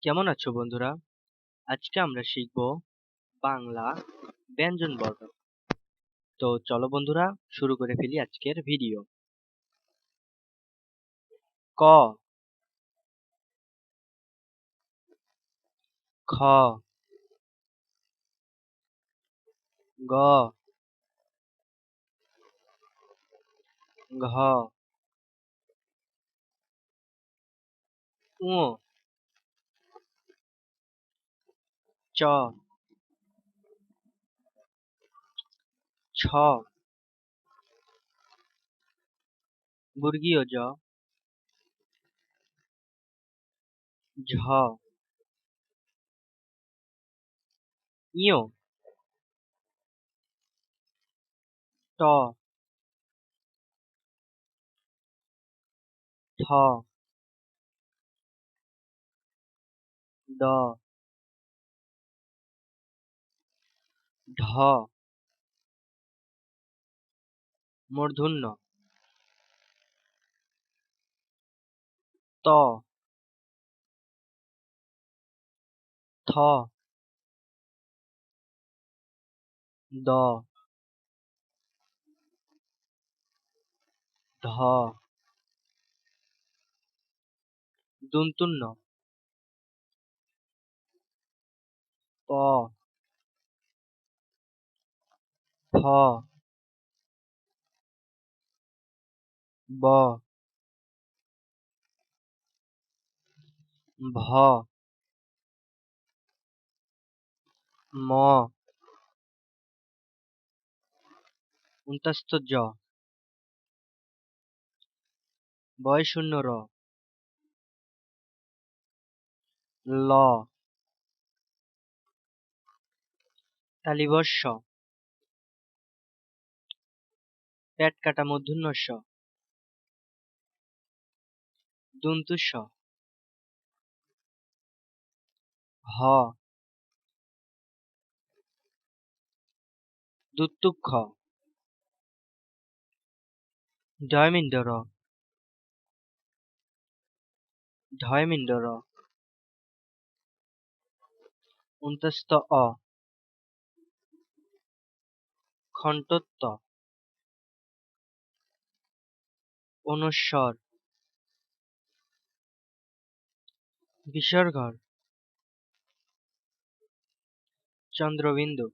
কেমন আছো বন্ধুরা? আজকে আমরা শিখব বাংলা ব্যঞ্জনবর্ণ। তো চলো বন্ধুরা, শুরু করে ফেলি আজকের ভিডিও। ক, খ, গ, ঘ, ঙ, চ, ছ, বর্গীয় জ, ঝ, ঞ, ট, ঠ, ড, ঢ, মূর্ধন্য ত, থ, দ, ধ, দন্ত্যুন্ন প, ফ, ব, ভ, ম, জ, বয়শূন্য র, ল, তালিবর্ষ, পেট কাটা মূর্ধন্য ষ, দন্ত্যু স, হ, দুত্তু খ, ঢয়মিন্ড র, ঢয়মিন্ড র, ত অ, খন্টোত্ত, অনুস্বর, বিসর্গ, চন্দ্রবিন্দু।